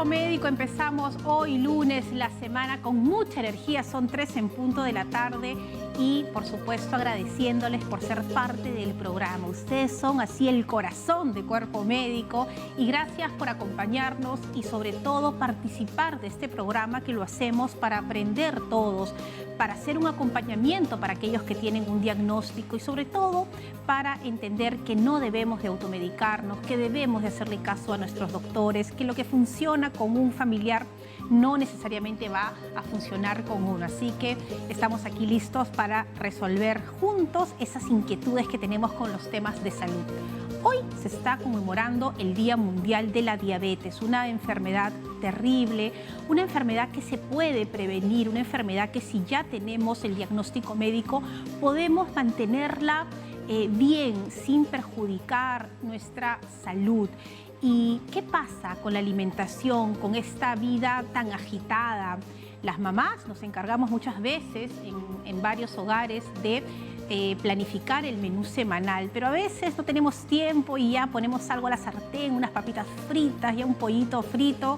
Médico. Empezamos hoy lunes la semana con mucha energía, son 3 en punto de la tarde y por supuesto agradeciéndoles por ser parte del programa. Ustedes son así el corazón de Cuerpo Médico y gracias por acompañarnos y sobre todo participar de este programa que lo hacemos para aprender todos, para hacer un acompañamiento para aquellos que tienen un diagnóstico y sobre todo para entender que no debemos de automedicarnos, que debemos de hacerle caso a nuestros doctores, que lo que funciona con un familiar no necesariamente va a funcionar con uno. Así que estamos aquí listos para resolver juntos esas inquietudes que tenemos con los temas de salud. Hoy se está conmemorando el Día Mundial de la Diabetes, una enfermedad terrible, una enfermedad que se puede prevenir, una enfermedad que si ya tenemos el diagnóstico médico podemos mantenerla bien, sin perjudicar nuestra salud. ¿Y qué pasa con la alimentación, con esta vida tan agitada? Las mamás nos encargamos muchas veces en varios hogares de planificar el menú semanal, pero a veces no tenemos tiempo y ya ponemos algo a la sartén, unas papitas fritas, ya un pollito frito.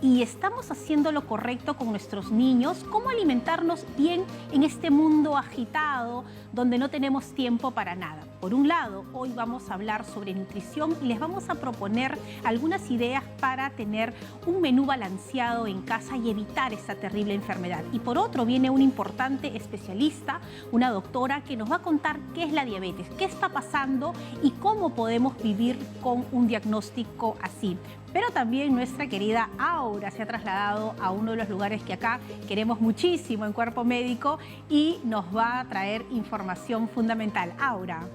Y estamos haciendo lo correcto con nuestros niños. ¿Cómo alimentarnos bien en este mundo agitado donde no tenemos tiempo para nada? Por un lado, hoy vamos a hablar sobre nutrición y les vamos a proponer algunas ideas para tener un menú balanceado en casa y evitar esta terrible enfermedad. Y por otro, viene un importante especialista, una doctora, que nos va a contar qué es la diabetes, qué está pasando y cómo podemos vivir con un diagnóstico así. Pero también nuestra querida Aura se ha trasladado a uno de los lugares que acá queremos muchísimo en Cuerpo Médico y nos va a traer información fundamental. Aura.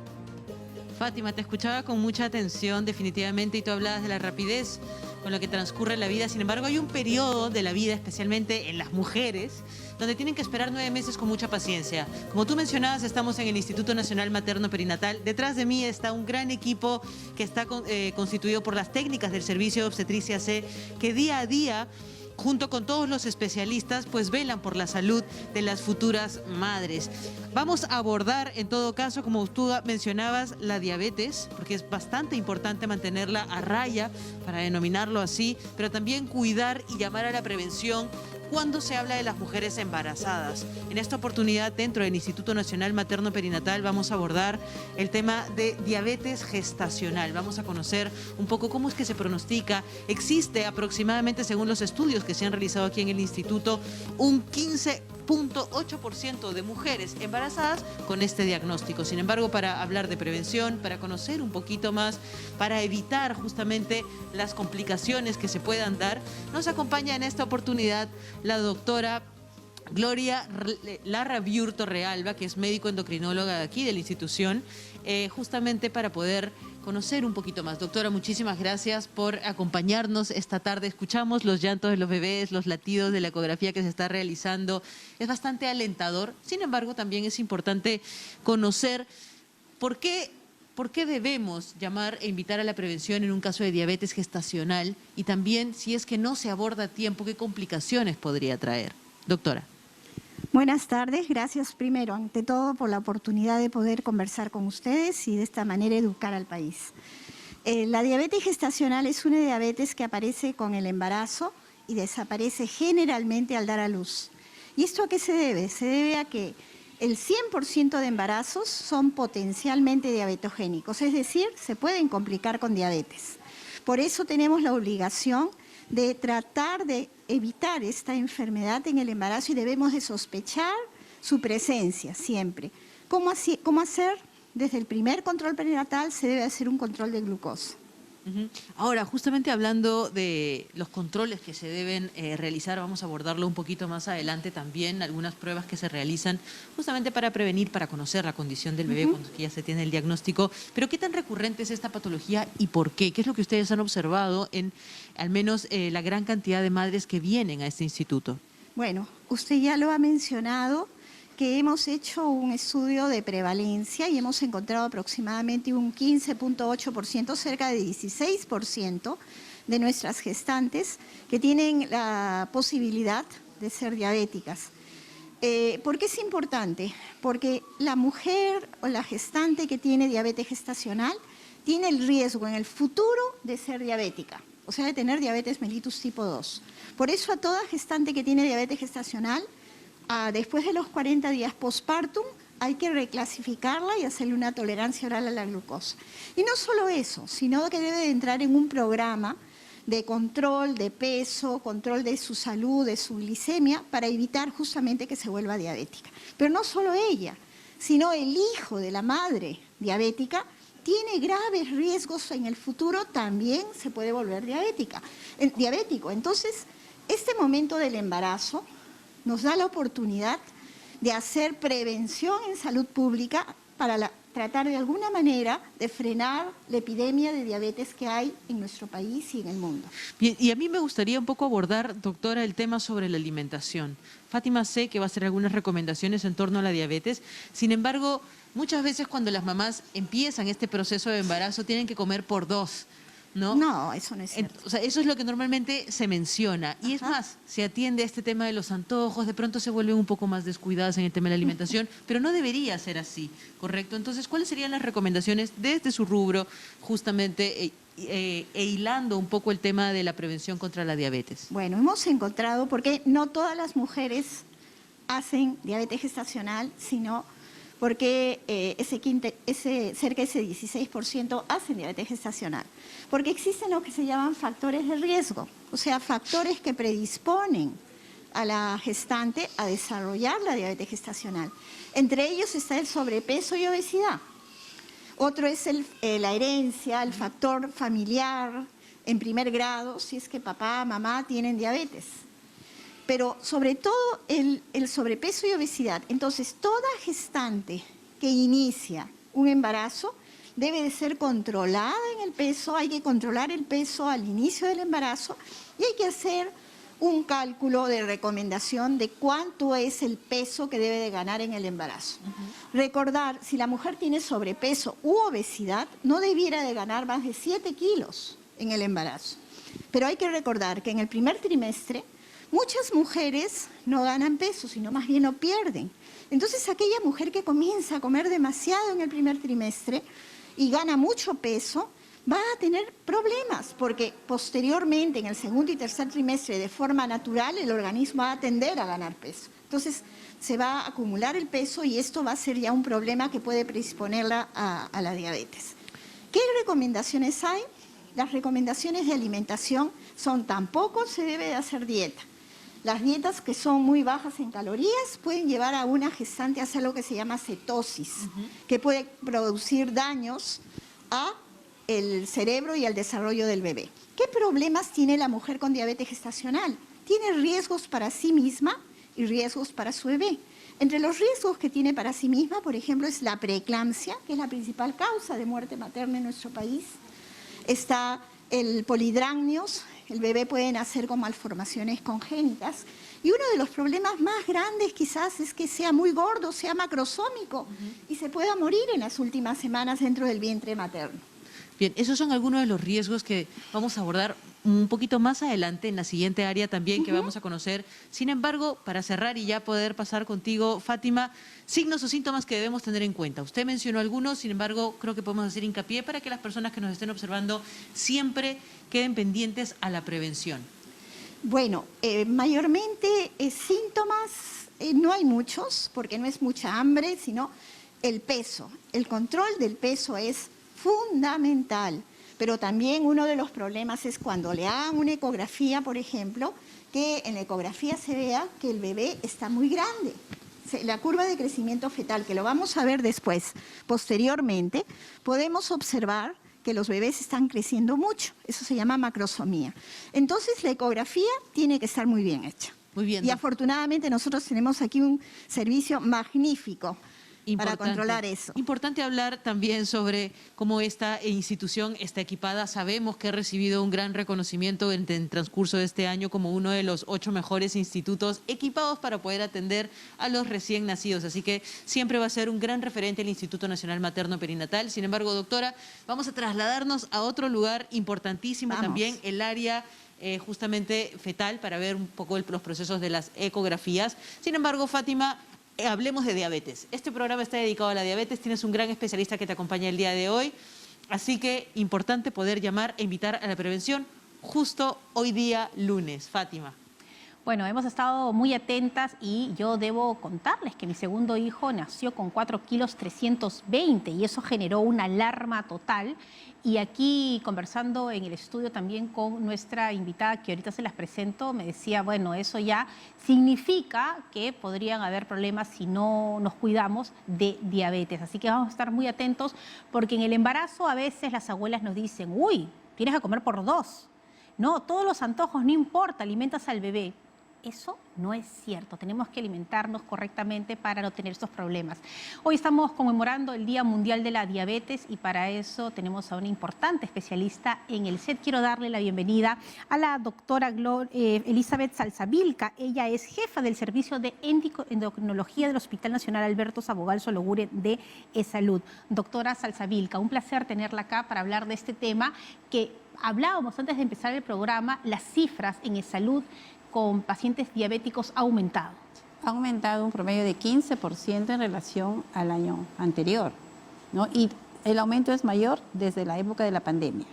Fátima, te escuchaba con mucha atención definitivamente y tú hablabas de la rapidez con la que transcurre la vida. Sin embargo, hay un periodo de la vida, especialmente en las mujeres, donde tienen que esperar 9 meses con mucha paciencia. Como tú mencionabas, estamos en el Instituto Nacional Materno Perinatal. Detrás de mí está un gran equipo que está constituido por las técnicas del Servicio de Obstetricia C, que día a día, junto con todos los especialistas, pues velan por la salud de las futuras madres. Vamos a abordar, en todo caso, como tú mencionabas, la diabetes, porque es bastante importante mantenerla a raya, para denominarlo así, pero también cuidar y llamar a la prevención cuando se habla de las mujeres embarazadas. En esta oportunidad, dentro del Instituto Nacional Materno Perinatal, vamos a abordar el tema de diabetes gestacional. Vamos a conocer un poco cómo es que se pronostica. Existe aproximadamente, según los estudios que se han realizado aquí en el instituto, un 15.8% de mujeres embarazadas con este diagnóstico. Sin embargo, para hablar de prevención, para conocer un poquito más, para evitar justamente las complicaciones que se puedan dar, nos acompaña en esta oportunidad la doctora Gloria Larraviur Torrealba, que es médico endocrinóloga de aquí de la institución, justamente para poder conocer un poquito más. Doctora, muchísimas gracias por acompañarnos esta tarde. Escuchamos los llantos de los bebés, los latidos de la ecografía que se está realizando. Es bastante alentador. Sin embargo, también es importante conocer por qué debemos llamar e invitar a la prevención en un caso de diabetes gestacional y también, si es que no se aborda a tiempo, qué complicaciones podría traer. Doctora. Buenas tardes, gracias primero, ante todo, por la oportunidad de poder conversar con ustedes y de esta manera educar al país. La diabetes gestacional es una diabetes que aparece con el embarazo y desaparece generalmente al dar a luz. ¿Y esto a qué se debe? Se debe a que el 100% de embarazos son potencialmente diabetogénicos, es decir, se pueden complicar con diabetes. Por eso tenemos la obligación de tratar de evitar esta enfermedad en el embarazo y debemos de sospechar su presencia siempre. ¿Cómo hacer? Desde el primer control perinatal se debe hacer un control de glucosa. Ahora, justamente hablando de los controles que se deben realizar, vamos a abordarlo un poquito más adelante también, algunas pruebas que se realizan justamente para prevenir, para conocer la condición del bebé cuando ya se tiene el diagnóstico. Pero ¿qué tan recurrente es esta patología y por qué? ¿Qué es lo que ustedes han observado en al menos la gran cantidad de madres que vienen a este instituto? Bueno, usted ya lo ha mencionado, que hemos hecho un estudio de prevalencia y hemos encontrado aproximadamente un 15.8%, cerca de 16% de nuestras gestantes que tienen la posibilidad de ser diabéticas. ¿Por qué es importante? Porque la mujer o la gestante que tiene diabetes gestacional tiene el riesgo en el futuro de ser diabética. o sea, de tener diabetes mellitus tipo 2. Por eso a toda gestante que tiene diabetes gestacional, después de los 40 días postpartum, hay que reclasificarla y hacerle una tolerancia oral a la glucosa. Y no solo eso, sino que debe de entrar en un programa de control de peso, control de su salud, de su glicemia, para evitar justamente que se vuelva diabética. Pero no solo ella, sino el hijo de la madre diabética tiene graves riesgos en el futuro, también se puede volver diabético. Entonces, este momento del embarazo nos da la oportunidad de hacer prevención en salud pública para tratar de alguna manera de frenar la epidemia de diabetes que hay en nuestro país y en el mundo. Bien, y a mí me gustaría un poco abordar, doctora, el tema sobre la alimentación. Fátima sé que va a hacer algunas recomendaciones en torno a la diabetes, sin embargo, muchas veces cuando las mamás empiezan este proceso de embarazo tienen que comer por dos, ¿no? No, eso no es cierto. O sea, eso es lo que normalmente se menciona. Y es más, se atiende a este tema de los antojos, de pronto se vuelven un poco más descuidadas en el tema de la alimentación, pero no debería ser así, ¿correcto? Entonces, ¿cuáles serían las recomendaciones desde su rubro, justamente hilando un poco el tema de la prevención contra la diabetes? Bueno, hemos encontrado, porque no todas las mujeres hacen diabetes gestacional, sino porque cerca de ese 16% hacen diabetes gestacional. Porque existen lo que se llaman factores de riesgo, o sea, factores que predisponen a la gestante a desarrollar la diabetes gestacional. Entre ellos está el sobrepeso y obesidad. Otro es la herencia, el factor familiar en primer grado, si es que papá, mamá tienen diabetes. Pero sobre todo el sobrepeso y obesidad. Entonces, toda gestante que inicia un embarazo debe de ser controlada en el peso, hay que controlar el peso al inicio del embarazo y hay que hacer un cálculo de recomendación de cuánto es el peso que debe de ganar en el embarazo. Recordar, si la mujer tiene sobrepeso u obesidad, no debiera de ganar más de 7 kilos en el embarazo. Pero hay que recordar que en el primer trimestre muchas mujeres no ganan peso, sino más bien lo pierden. Entonces, aquella mujer que comienza a comer demasiado en el primer trimestre y gana mucho peso, va a tener problemas, porque posteriormente, en el segundo y tercer trimestre, de forma natural, el organismo va a tender a ganar peso. Entonces, se va a acumular el peso y esto va a ser ya un problema que puede predisponerla a la diabetes. ¿Qué recomendaciones hay? Las recomendaciones de alimentación son: tampoco se debe de hacer dieta. Las dietas que son muy bajas en calorías pueden llevar a una gestante a hacer lo que se llama cetosis, que puede producir daños al cerebro y al desarrollo del bebé. ¿Qué problemas tiene la mujer con diabetes gestacional? Tiene riesgos para sí misma y riesgos para su bebé. Entre los riesgos que tiene para sí misma, por ejemplo, es la preeclampsia, que es la principal causa de muerte materna en nuestro país. Está el polidrácnios, el bebé puede nacer con malformaciones congénitas. Y uno de los problemas más grandes quizás es que sea muy gordo, sea macrosómico y se pueda morir en las últimas semanas dentro del vientre materno. Bien, esos son algunos de los riesgos que vamos a abordar un poquito más adelante en la siguiente área también que vamos a conocer. Sin embargo, para cerrar y ya poder pasar contigo, Fátima, signos o síntomas que debemos tener en cuenta. Usted mencionó algunos, sin embargo, creo que podemos hacer hincapié para que las personas que nos estén observando siempre queden pendientes a la prevención. Bueno, mayormente síntomas no hay muchos, porque no es mucha hambre, sino el peso. El control del peso es fundamental. Pero también uno de los problemas es cuando le hagan una ecografía, por ejemplo, que en la ecografía se vea que el bebé está muy grande. La curva de crecimiento fetal, que lo vamos a ver después, posteriormente, podemos observar que los bebés están creciendo mucho. Eso se llama macrosomía. Entonces, la ecografía tiene que estar muy bien hecha. Muy bien. Y afortunadamente nosotros tenemos aquí un servicio magnífico para controlar eso. Importante hablar también sobre cómo esta institución está equipada. Sabemos que ha recibido un gran reconocimiento en el transcurso de este año como uno de los 8 mejores institutos equipados para poder atender a los recién nacidos. Así que siempre va a ser un gran referente el Instituto Nacional Materno Perinatal. Sin embargo, doctora, vamos a trasladarnos a otro lugar importantísimo también, el área justamente fetal, para ver un poco los procesos de las ecografías. Sin embargo, Fátima, hablemos de diabetes. Este programa está dedicado a la diabetes. Tienes un gran especialista que te acompaña el día de hoy. Así que importante poder llamar e invitar a la prevención. justo hoy día lunes, Fátima? Bueno, hemos estado muy atentas y yo debo contarles que mi segundo hijo nació con 4 kilos 320 y eso generó una alarma total. Y aquí conversando en el estudio también con nuestra invitada, que ahorita se las presento, me decía, bueno, eso ya significa que podrían haber problemas si no nos cuidamos de diabetes. Así que vamos a estar muy atentos porque en el embarazo a veces las abuelas nos dicen, uy, tienes que comer por 2. No, todos los antojos, no importa, alimentas al bebé. Eso no es cierto. Tenemos que alimentarnos correctamente para no tener estos problemas. Hoy estamos conmemorando el Día Mundial de la Diabetes y para eso tenemos a una importante especialista en el set. Quiero darle la bienvenida a la doctora Elizabeth Salzavilca. Ella es jefa del Servicio de Endocrinología del Hospital Nacional Alberto Sabogal Sologuren de eSalud. Doctora Salzavilca, un placer tenerla acá para hablar de este tema que hablábamos antes de empezar el programa, las cifras en eSalud con pacientes diabéticos ha aumentado. Ha aumentado un promedio de 15% en relación al año anterior, ¿no? Y el aumento es mayor desde la época de la pandemia.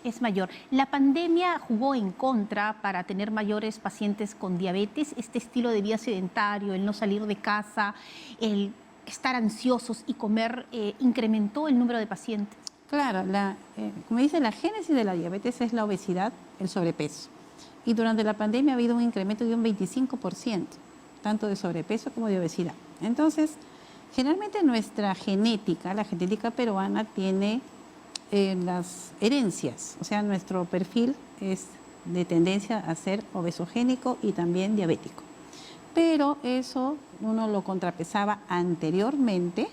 Es mayor. ¿La pandemia jugó en contra para tener mayores pacientes con diabetes? Este estilo de vida sedentario, el no salir de casa, el estar ansiosos y comer, ¿incrementó el número de pacientes? Claro, como dice, la génesis de la diabetes es la obesidad, el sobrepeso. Y durante la pandemia ha habido un incremento de un 25%, tanto de sobrepeso como de obesidad. Entonces, generalmente nuestra genética, la genética peruana, tiene las herencias. O sea, nuestro perfil es de tendencia a ser obesogénico y también diabético. Pero eso uno lo contrapesaba anteriormente,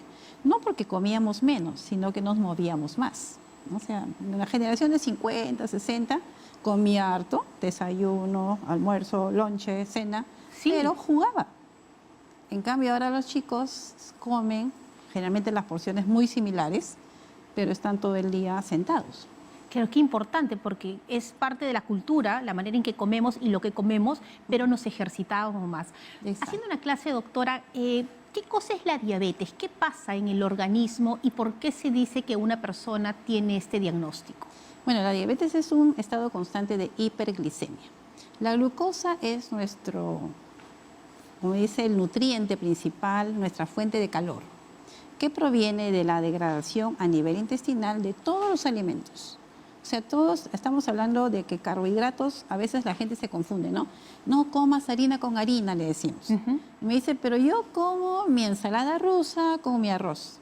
no porque comíamos menos, sino que nos movíamos más. O sea, en la generación de 50, 60, comía harto, desayuno, almuerzo, lonche, cena, sí, pero jugaba. En cambio, ahora los chicos comen generalmente las porciones muy similares, pero están todo el día sentados. Creo que importante porque es parte de la cultura, la manera en que comemos y lo que comemos, pero nos ejercitábamos más. Exacto. Haciendo una clase, doctora, ¿qué cosa es la diabetes? ¿Qué pasa en el organismo y por qué se dice que una persona tiene este diagnóstico? Bueno, la diabetes es un estado constante de hiperglicemia. La glucosa es nuestro, como dice, el nutriente principal, nuestra fuente de calor, que proviene de la degradación a nivel intestinal de todos los alimentos. O sea, todos estamos hablando de que carbohidratos, a veces la gente se confunde, ¿no? No comas harina con harina, le decimos. Y me dice, pero yo como mi ensalada rusa con mi arroz.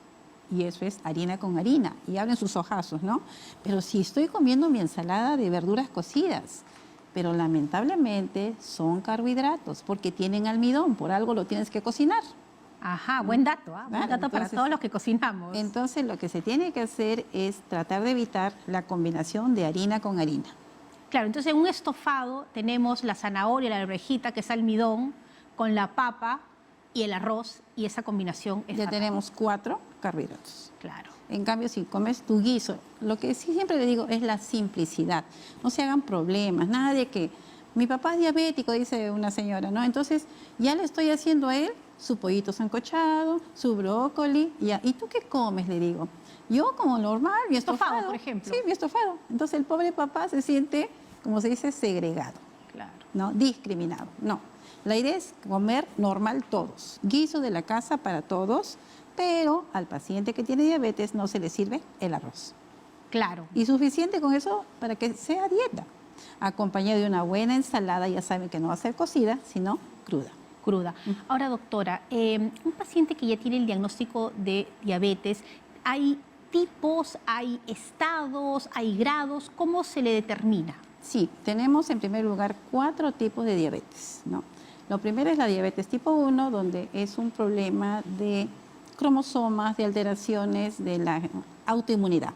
Y eso es harina con harina. Y hablan sus hojazos, ¿no? Pero si estoy comiendo mi ensalada de verduras cocidas, pero lamentablemente son carbohidratos porque tienen almidón, por algo lo tienes que cocinar. Ajá, buen dato, ¿eh? Buen dato para todos los que cocinamos. Entonces lo que se tiene que hacer es tratar de evitar la combinación de harina con harina. Claro, entonces en un estofado tenemos la zanahoria, la arvejita, que es almidón, con la papa y el arroz, y esa combinación es ya tenemos 4 carbohidratos. Claro. En cambio, si comes tu guiso, lo que sí siempre le digo es la simplicidad. No se hagan problemas, nada de que mi papá es diabético, dice una señora, ¿no? Entonces ya le estoy haciendo a él su pollito sancochado, su brócoli, ya. ¿Y tú qué comes? Le digo. Yo como normal, mi estofado, por ejemplo. Sí, mi estofado. Entonces el pobre papá se siente, como se dice, segregado. Claro. ¿No? Discriminado. No. La idea es comer normal todos. Guiso de la casa para todos, pero al paciente que tiene diabetes no se le sirve el arroz. Claro. Y suficiente con eso para que sea dieta. Acompañado de una buena ensalada, ya saben que no va a ser cocida, sino cruda. Ahora, doctora, un paciente que ya tiene el diagnóstico de diabetes, ¿hay tipos, hay estados, hay grados? ¿Cómo se le determina? Sí, tenemos en primer lugar 4 tipos de diabetes, ¿no? Lo primero es la diabetes tipo 1, donde es un problema de cromosomas, de alteraciones de la autoinmunidad.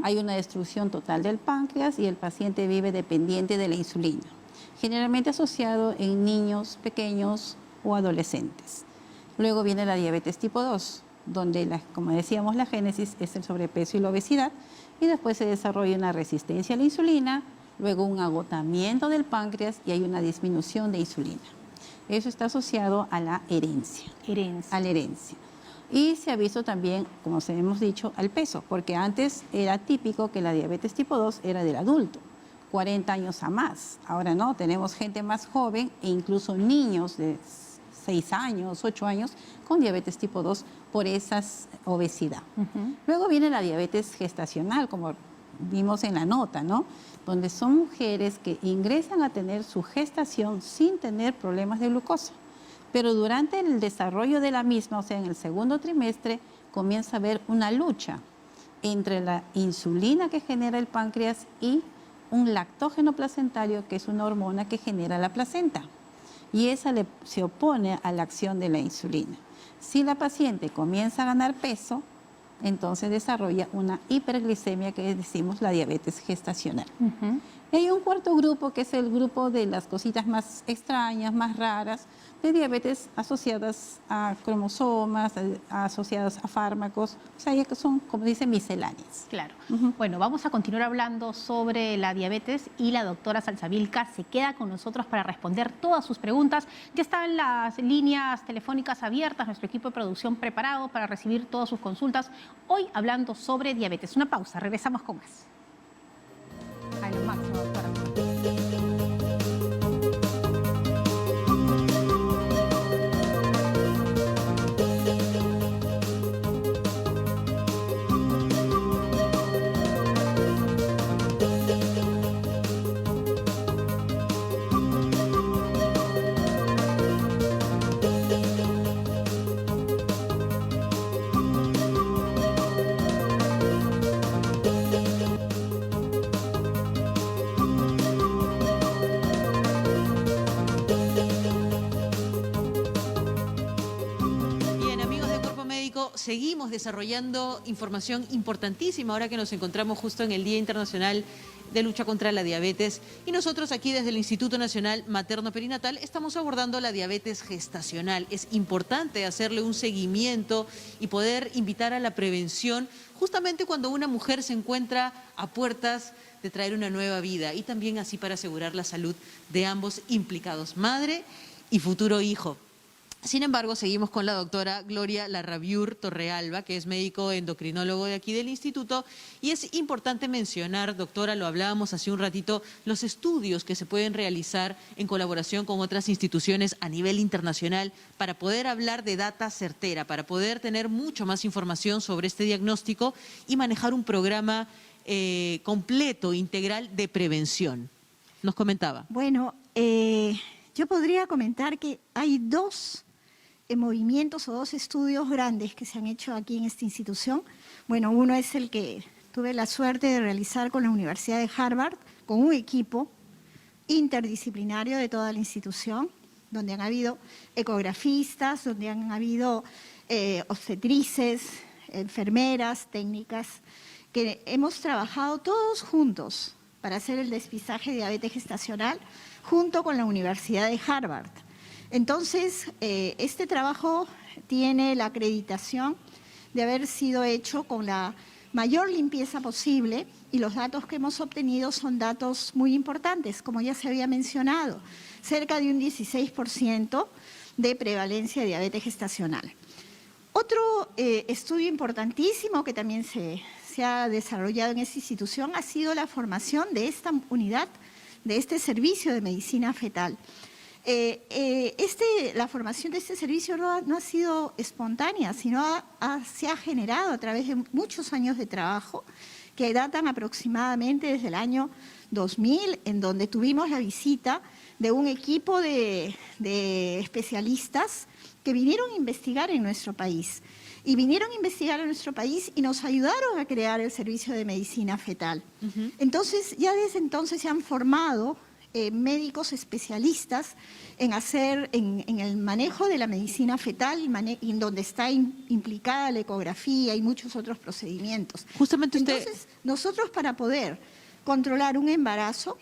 Hay una destrucción total del páncreas y el paciente vive dependiente de la insulina, generalmente asociado en niños pequeños o adolescentes. Luego viene la diabetes tipo 2, donde, como decíamos, la génesis es el sobrepeso y la obesidad, y después se desarrolla una resistencia a la insulina, luego un agotamiento del páncreas y hay una disminución de insulina. Eso está asociado a la herencia. A la herencia. Y se ha visto también, como hemos dicho, al peso, porque antes era típico que la diabetes tipo 2 era del adulto. 40 años a más. Ahora no, tenemos gente más joven e incluso niños de 6 años, 8 años con diabetes tipo 2 por esa obesidad. Luego viene la diabetes gestacional, como vimos en la nota, ¿no? Donde son mujeres que ingresan a tener su gestación sin tener problemas de glucosa. Pero durante el desarrollo de la misma, o sea, en el segundo trimestre, comienza a haber una lucha entre la insulina que genera el páncreas y un lactógeno placentario, que es una hormona que genera la placenta. Y esa se opone a la acción de la insulina. Si la paciente comienza a ganar peso, entonces desarrolla una hiperglicemia, que decimos la diabetes gestacional. Y hay un cuarto grupo, que es el grupo de las cositas más extrañas, más raras, de diabetes asociadas a cromosomas, asociadas a fármacos, o sea, ya que son, como dicen, misceláneas. Claro. Bueno, vamos a continuar hablando sobre la diabetes y la doctora Salsavilca se queda con nosotros para responder todas sus preguntas. Ya están las líneas telefónicas abiertas, nuestro equipo de producción preparado para recibir todas sus consultas. Hoy hablando sobre diabetes. Una pausa, regresamos con más. A lo máximo, doctora. Seguimos desarrollando información importantísima ahora que nos encontramos justo en el Día Internacional de Lucha contra la Diabetes. Y nosotros aquí desde el Instituto Nacional Materno Perinatal estamos abordando la diabetes gestacional. Es importante hacerle un seguimiento y poder invitar a la prevención justamente cuando una mujer se encuentra a puertas de traer una nueva vida y también así para asegurar la salud de ambos implicados, madre y futuro hijo. Sin embargo, seguimos con la doctora Gloria Larrabiur Torrealba, que es médico endocrinólogo de aquí del instituto, y es importante mencionar, doctora, lo hablábamos hace un ratito, los estudios que se pueden realizar en colaboración con otras instituciones a nivel internacional para poder hablar de data certera, para poder tener mucho más información sobre este diagnóstico y manejar un programa completo, integral de prevención. Nos comentaba. Bueno, yo podría comentar que hay dos movimientos o dos estudios grandes que se han hecho aquí en esta institución. Bueno, uno es el que tuve la suerte de realizar con la Universidad de Harvard, con un equipo interdisciplinario de toda la institución, donde han habido ecografistas, donde han habido obstetrices, enfermeras, técnicas, que hemos trabajado todos juntos para hacer el despistaje de diabetes gestacional junto con la Universidad de Harvard. Entonces, este trabajo tiene la acreditación de haber sido hecho con la mayor limpieza posible y los datos que hemos obtenido son datos muy importantes, como ya se había mencionado, cerca de un 16% de prevalencia de diabetes gestacional. Otro estudio importantísimo que también se ha desarrollado en esta institución ha sido la formación de esta unidad, de este servicio de medicina fetal. La formación de este servicio no ha sido espontánea, sino se ha generado a través de muchos años de trabajo que datan aproximadamente desde el año 2000, en donde tuvimos la visita de un equipo de especialistas que vinieron a investigar en nuestro país. Y vinieron a investigar en nuestro país y nos ayudaron a crear el servicio de medicina fetal. Entonces, ya desde entonces se han formado médicos especialistas en el manejo de la medicina fetal, en donde está implicada la ecografía y muchos otros procedimientos. Justamente Entonces, nosotros para poder controlar un embarazo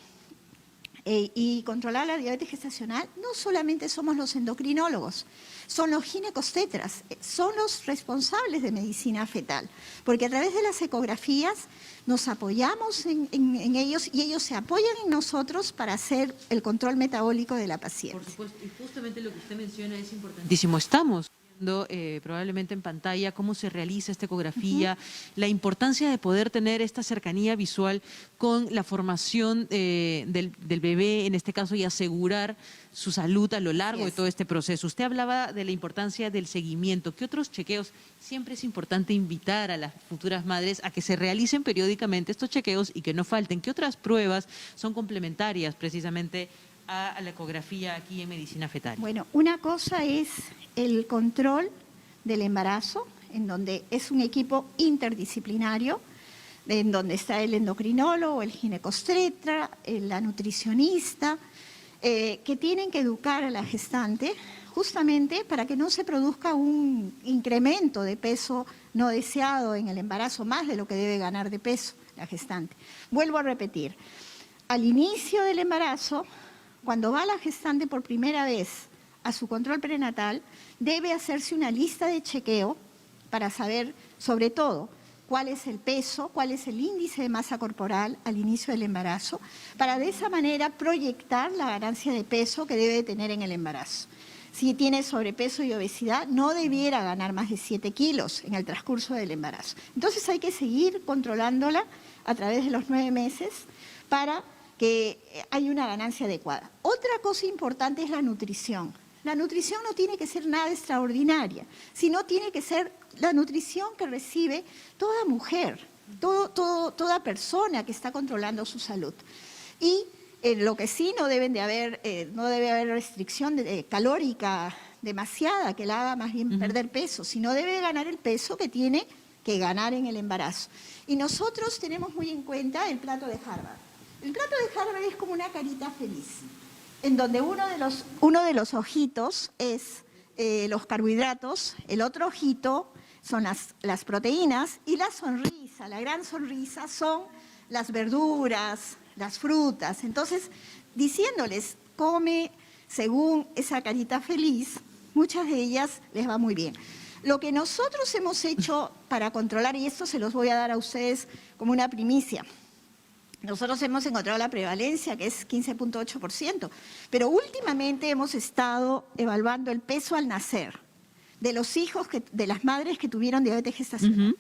y controlar la diabetes gestacional, no solamente somos los endocrinólogos, son los ginecobstetras, son los responsables de medicina fetal, porque a través de las ecografías nos apoyamos en ellos y ellos se apoyan en nosotros para hacer el control metabólico de la paciente. Por supuesto, y justamente lo que usted menciona es importantísimo. Estamos probablemente en pantalla cómo se realiza esta ecografía, la importancia de poder tener esta cercanía visual con la formación del bebé, en este caso, y asegurar su salud a lo largo de todo este proceso. Usted hablaba de la importancia del seguimiento. ¿Qué otros chequeos? Siempre es importante invitar a las futuras madres a que se realicen periódicamente estos chequeos y que no falten. ¿Qué otras pruebas son complementarias precisamente a la ecografía aquí en medicina fetal? Bueno, una cosa es el control del embarazo, en donde es un equipo interdisciplinario, en donde está el endocrinólogo, el ginecostetra, la nutricionista, que tienen que educar a la gestante justamente para que no se produzca un incremento de peso no deseado en el embarazo, más de lo que debe ganar de peso la gestante. Vuelvo a repetir, al inicio del embarazo, cuando va la gestante por primera vez a su control prenatal, debe hacerse una lista de chequeo para saber, sobre todo, cuál es el peso, cuál es el índice de masa corporal al inicio del embarazo, para de esa manera proyectar la ganancia de peso que debe tener en el embarazo. Si tiene sobrepeso y obesidad, no debiera ganar más de 7 kilos en el transcurso del embarazo. Entonces hay que seguir controlándola a través de los 9 meses para que haya una ganancia adecuada. Otra cosa importante es la nutrición. La nutrición no tiene que ser nada extraordinaria, sino tiene que ser la nutrición que recibe toda mujer, toda persona que está controlando su salud. Y lo que sí no debe haber restricción calórica demasiada que la haga más bien perder peso, sino debe ganar el peso que tiene que ganar en el embarazo. Y nosotros tenemos muy en cuenta el plato de Harvard. El plato de Harvard es como una carita feliz, en donde uno de los ojitos es los carbohidratos, el otro ojito son las proteínas, y la sonrisa, la gran sonrisa, son las verduras, las frutas. Entonces, diciéndoles, come según esa carita feliz, muchas de ellas les va muy bien. Lo que nosotros hemos hecho para controlar, y esto se los voy a dar a ustedes como una primicia, nosotros hemos encontrado la prevalencia, que es 15.8%, pero últimamente hemos estado evaluando el peso al nacer de los hijos, de las madres que tuvieron diabetes gestacional.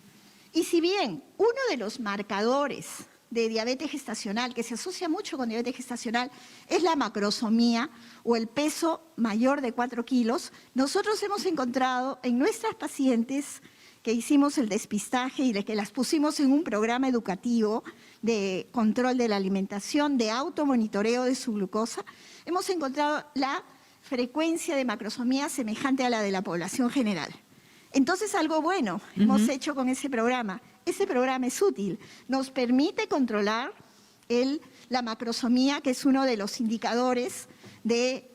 Y si bien uno de los marcadores de diabetes gestacional, que se asocia mucho con diabetes gestacional, es la macrosomía o el peso mayor de 4 kilos, nosotros hemos encontrado en nuestras pacientes que hicimos el despistaje y que las pusimos en un programa educativo de control de la alimentación, de automonitoreo de su glucosa, hemos encontrado la frecuencia de macrosomía semejante a la de la población general. Entonces, algo bueno hemos hecho con ese programa. Ese programa es útil, nos permite controlar la macrosomía, que es uno de los indicadores de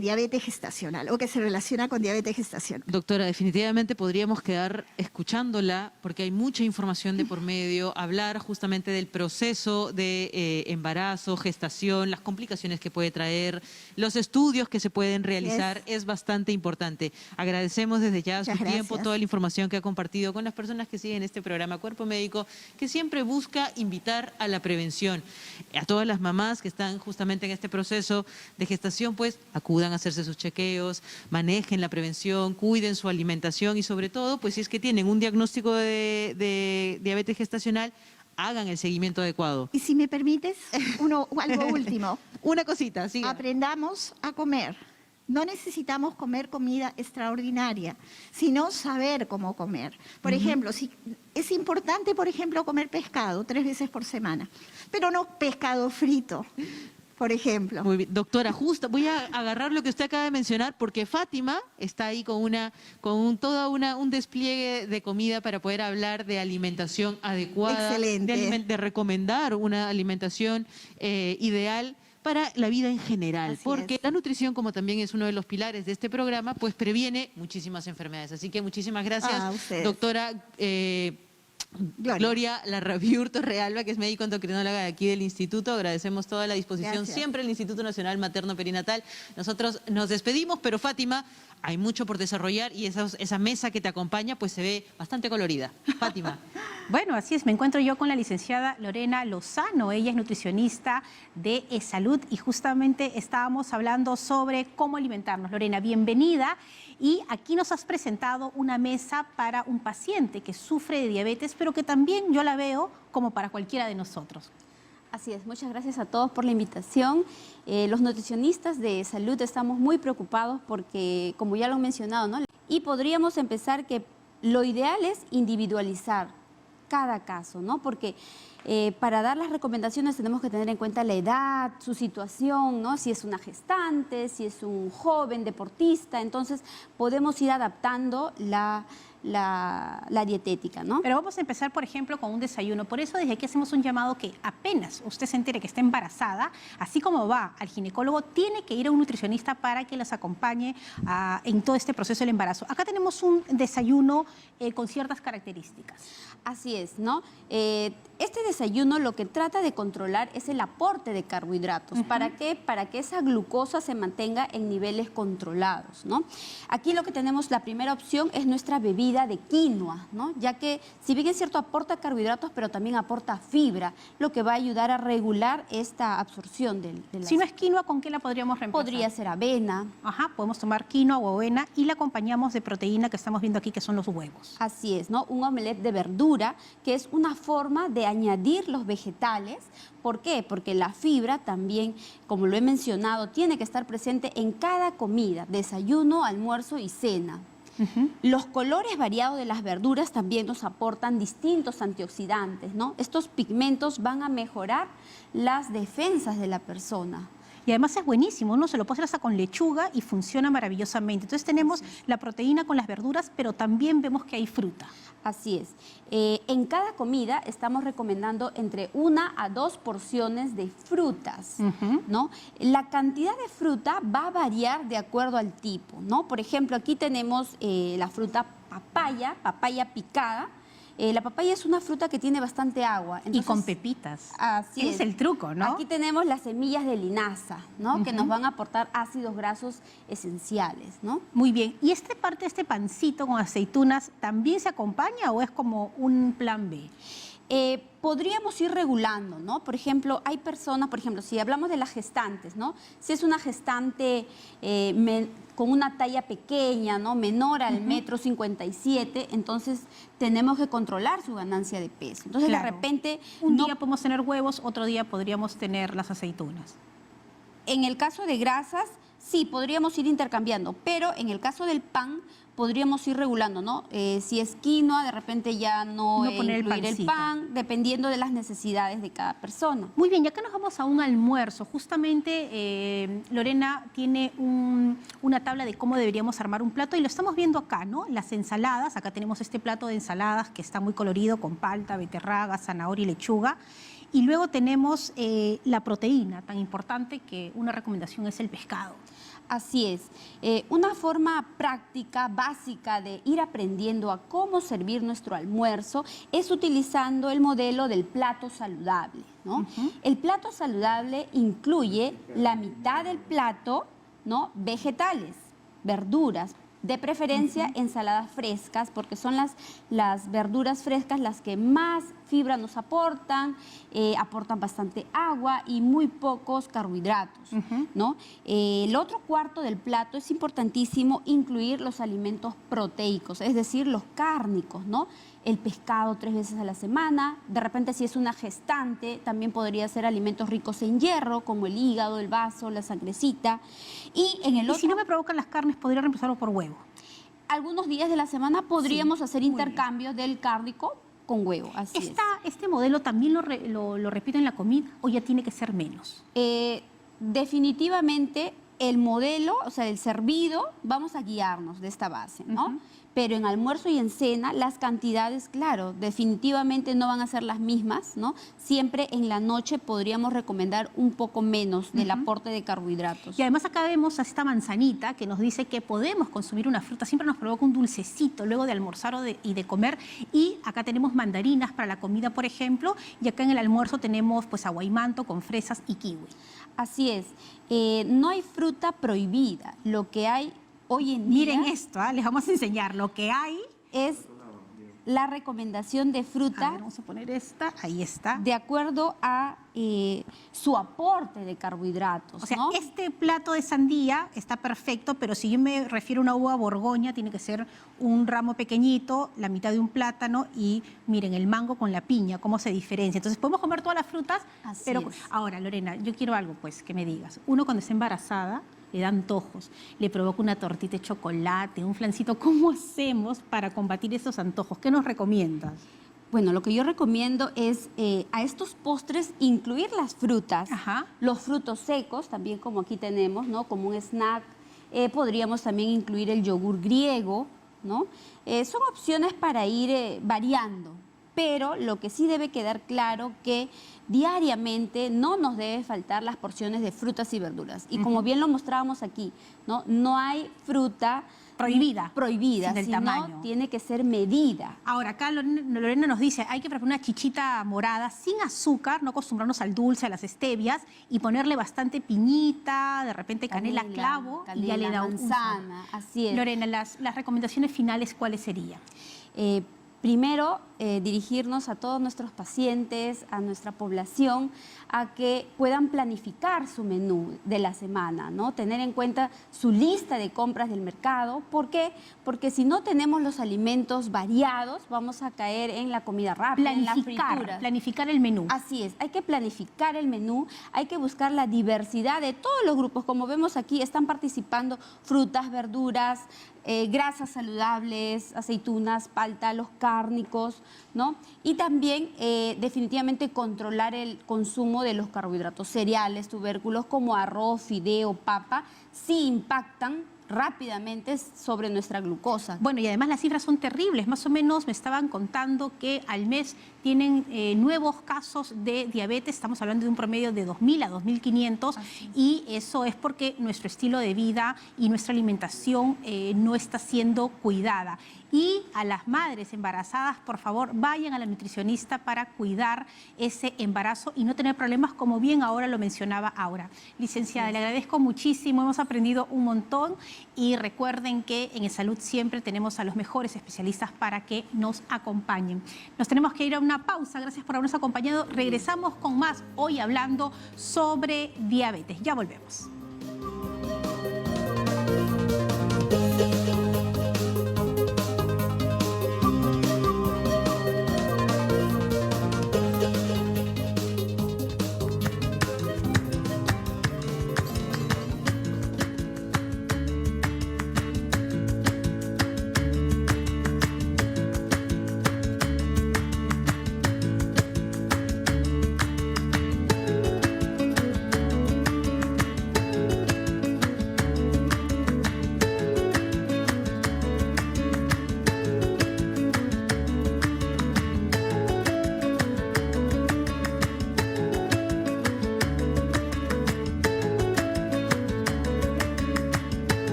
diabetes gestacional o que se relaciona con diabetes gestacional. Doctora, definitivamente podríamos quedar escuchándola porque hay mucha información de por medio, hablar justamente del proceso de embarazo, gestación, las complicaciones que puede traer, los estudios que se pueden realizar, es bastante importante. Agradecemos desde ya su tiempo, toda la información que ha compartido con las personas que siguen este programa Cuerpo Médico, que siempre busca invitar a la prevención. A todas las mamás que están justamente en este proceso de gestación, pues acudan a hacerse sus chequeos, manejen la prevención, cuiden su alimentación y sobre todo, pues si es que tienen un diagnóstico de diabetes gestacional, hagan el seguimiento adecuado. Y si me permites, algo último. Una cosita, sí. Aprendamos a comer. No necesitamos comer comida extraordinaria, sino saber cómo comer. Por ejemplo, es importante, comer pescado 3 veces por semana, pero no pescado frito, por ejemplo. Muy bien. Doctora, justo voy a agarrar lo que usted acaba de mencionar porque Fátima está ahí con un despliegue de comida para poder hablar de alimentación adecuada, excelente, de recomendar una alimentación ideal para la vida en general, porque la nutrición, como también es uno de los pilares de este programa, pues previene muchísimas enfermedades. Así que muchísimas gracias, doctora Gloria Larrabí Torrealba, que es médico endocrinóloga de aquí del Instituto. Agradecemos toda la disposición siempre del Instituto Nacional Materno Perinatal. Nosotros nos despedimos, pero Fátima, hay mucho por desarrollar y esa mesa que te acompaña pues se ve bastante colorida. Fátima. Bueno, así es, me encuentro yo con la licenciada Lorena Lozano, ella es nutricionista de eSalud y justamente estábamos hablando sobre cómo alimentarnos. Lorena, bienvenida, y aquí nos has presentado una mesa para un paciente que sufre de diabetes, pero que también yo la veo como para cualquiera de nosotros. Así es, muchas gracias a todos por la invitación. Los nutricionistas de salud estamos muy preocupados porque, como ya lo han mencionado, ¿no? Y podríamos empezar que lo ideal es individualizar cada caso, ¿no? Porque para dar las recomendaciones tenemos que tener en cuenta la edad, su situación, ¿no? Si es una gestante, si es un joven deportista, entonces podemos ir adaptando la dietética, ¿no? Pero vamos a empezar, por ejemplo, con un desayuno. Por eso desde aquí hacemos un llamado que apenas usted se entere que está embarazada, así como va al ginecólogo, tiene que ir a un nutricionista para que las acompañe en todo este proceso del embarazo. Acá tenemos un desayuno con ciertas características. Así es, ¿no? Este desayuno lo que trata de controlar es el aporte de carbohidratos. ¿Para qué? Para que esa glucosa se mantenga en niveles controlados, ¿no? Aquí lo que tenemos, la primera opción es nuestra bebida de quinoa, ¿no? Ya que, si bien es cierto, aporta carbohidratos, pero también aporta fibra, lo que va a ayudar a regular esta absorción del Si no es quinoa, ¿con qué la podríamos reemplazar? Podría ser avena. Ajá, podemos tomar quinoa o avena y la acompañamos de proteína que estamos viendo aquí, que son los huevos. Así es, ¿no? Un omelette de verdura, que es una forma de añadir los vegetales. ¿Por qué? Porque la fibra también, como lo he mencionado, tiene que estar presente en cada comida, desayuno, almuerzo y cena. Los colores variados de las verduras también nos aportan distintos antioxidantes, ¿no? Estos pigmentos van a mejorar las defensas de la persona. Y además es buenísimo, ¿no? Se lo puede hacer hasta con lechuga y funciona maravillosamente. Entonces tenemos la proteína con las verduras, pero también vemos que hay fruta. Así es. En cada comida estamos recomendando entre 1 a 2 porciones de frutas, ¿no? La cantidad de fruta va a variar de acuerdo al tipo, ¿no? Por ejemplo, aquí tenemos la fruta papaya picada. La papaya es una fruta que tiene bastante agua. Entonces, y con pepitas. Así Ese es el truco, ¿no? Aquí tenemos las semillas de linaza, ¿no? Que nos van a aportar ácidos grasos esenciales, ¿no? Muy bien. ¿Y este pancito con aceitunas también se acompaña o es como un plan B? Podríamos ir regulando, ¿no? Por ejemplo, hay personas, por ejemplo, si hablamos de las gestantes, ¿no? Si es una gestante con una talla pequeña, ¿no? Menor al 1,57 m, entonces tenemos que controlar su ganancia de peso. Entonces, claro, de repente... Un día podemos tener huevos, otro día podríamos tener las aceitunas. En el caso de grasas, sí, podríamos ir intercambiando, pero en el caso del pan podríamos ir regulando, ¿no? Si es quinoa, de repente ya no poner incluir el pan, dependiendo de las necesidades de cada persona. Muy bien, ya que nos vamos a un almuerzo, justamente Lorena tiene una tabla de cómo deberíamos armar un plato y lo estamos viendo acá, ¿no? Las ensaladas, acá tenemos este plato de ensaladas que está muy colorido con palta, beterraga, zanahoria y lechuga. Y luego tenemos la proteína, tan importante que una recomendación es el pescado. Así es. Una forma práctica, básica de ir aprendiendo a cómo servir nuestro almuerzo es utilizando el modelo del plato saludable, ¿no? El plato saludable incluye la mitad del plato, ¿no? Vegetales, verduras, de preferencia ensaladas frescas, porque son las verduras frescas las que más fibra nos aportan, aportan bastante agua y muy pocos carbohidratos, ¿no? El otro cuarto del plato es importantísimo incluir los alimentos proteicos, es decir, los cárnicos, ¿no? El pescado 3 veces a la semana, de repente si es una gestante, también podría ser alimentos ricos en hierro, como el hígado, el vaso, la sangrecita. Y si no me provocan las carnes, podría reemplazarlo por huevo. Algunos días de la semana podríamos hacer intercambios del cárnico con huevo, así es. ¿Este modelo también lo repite en la comida o ya tiene que ser menos? Definitivamente el modelo, o sea, el servido, vamos a guiarnos de esta base, ¿no? Pero en almuerzo y en cena las cantidades, claro, definitivamente no van a ser las mismas, ¿no? Siempre en la noche podríamos recomendar un poco menos del aporte de carbohidratos. Y además acá vemos a esta manzanita que nos dice que podemos consumir una fruta, siempre nos provoca un dulcecito luego de almorzar y de comer. Y acá tenemos mandarinas para la comida, por ejemplo, y acá en el almuerzo tenemos pues aguaimanto con fresas y kiwi. Así es, no hay fruta prohibida, lo que hay hoy en día Miren esto, les vamos a enseñar lo que hay. es la recomendación de A fruta ver, vamos a poner esta, ahí está. de acuerdo a su aporte de carbohidratos, O sea, ¿no? este plato de sandía está perfecto, pero si yo me refiero a una uva borgoña, tiene que ser un ramo pequeñito, la mitad de un plátano y miren el mango con la piña, cómo se diferencia. Entonces podemos comer todas las frutas, Así pero es. ahora, Lorena, yo quiero algo pues que me digas. Uno cuando está embarazada le da antojos, le provoca una tortita de chocolate, un flancito. ¿Cómo hacemos para combatir esos antojos? ¿Qué nos recomiendas? Bueno, lo que yo recomiendo es a estos postres incluir las frutas, Ajá. los frutos secos, también como aquí tenemos, ¿no? Como un snack. Podríamos también incluir el yogur griego, ¿no? Son opciones para ir variando, pero lo que sí debe quedar claro que diariamente no nos debe faltar las porciones de frutas y verduras. Y como bien lo mostrábamos aquí, ¿no? No hay fruta Prohibida. prohibida, Sin el sino tamaño. tiene que ser medida. Ahora, acá Lorena nos dice, hay que preparar una chichita morada sin azúcar, no acostumbrarnos al dulce, a las stevias, y ponerle bastante piñita, de repente canela, clavo, y ya le da un manzana, así es. Lorena, las recomendaciones finales, ¿cuáles serían? Primero, dirigirnos a todos nuestros pacientes, a nuestra población, a que puedan planificar su menú de la semana, ¿no? Tener en cuenta su lista de compras del mercado. ¿Por qué? Porque si no tenemos los alimentos variados, vamos a caer en la comida rápida, en la fritura. Planificar el menú. Así es, hay que planificar el menú, hay que buscar la diversidad de todos los grupos. Como vemos aquí, están participando frutas, verduras, grasas saludables, aceitunas, palta, los cárnicos, ¿no? Y también definitivamente controlar el consumo de los carbohidratos, cereales, tubérculos como arroz, fideo, papa, sí impactan rápidamente sobre nuestra glucosa. Bueno, y además las cifras son terribles. Más o menos me estaban contando que al mes tienen nuevos casos de diabetes. Estamos hablando de un promedio de 2.000 a 2.500. Y eso es porque nuestro estilo de vida y nuestra alimentación no está siendo cuidada. Y a las madres embarazadas, por favor, vayan a la nutricionista para cuidar ese embarazo y no tener problemas, como bien ahora lo mencionaba Aura. Licenciada, le agradezco muchísimo, hemos aprendido un montón y recuerden que en Salud siempre tenemos a los mejores especialistas para que nos acompañen. Nos tenemos que ir a una pausa, gracias por habernos acompañado. Regresamos con más, hoy hablando sobre diabetes. Ya volvemos.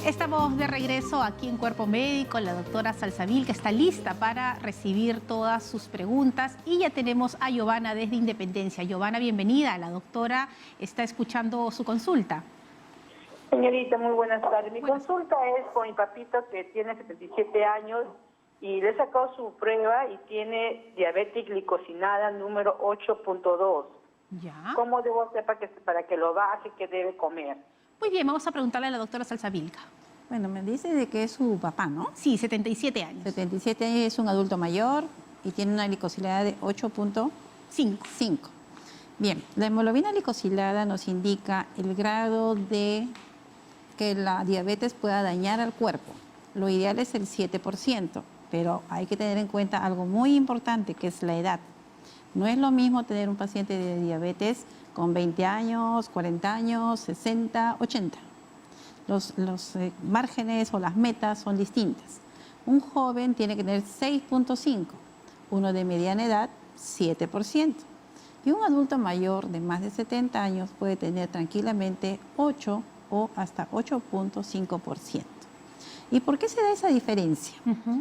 Estamos de regreso aquí en Cuerpo Médico, la doctora Salsabil, que está lista para recibir todas sus preguntas. Y ya tenemos a Giovanna desde Independencia. Giovanna, bienvenida. La doctora está escuchando su consulta. Señorita, muy buenas tardes. Mi consulta es con mi papito que tiene 77 años y le he sacado su prueba y tiene diabetes glicosinada número 8.2. Ya. ¿Cómo debo hacer para que lo baje? ¿Qué debe comer? Muy bien, vamos a preguntarle a la doctora Salsabilca. Bueno, me dice de que es su papá, ¿no? Sí, 77 años. 77 años, es un adulto mayor y tiene una glicosilada de 8.5. Bien, la hemoglobina glicosilada nos indica el grado de que la diabetes pueda dañar al cuerpo. lo ideal es el 7%, pero hay que tener en cuenta algo muy importante, que es la edad. No es lo mismo tener un paciente de diabetes con 20 años, 40 años, 60, 80. Los márgenes o las metas son distintas. Un joven tiene que tener 6.5, uno de mediana edad 7%. Y un adulto mayor de más de 70 años puede tener tranquilamente 8 o hasta 8.5%. ¿Y por qué se da esa diferencia?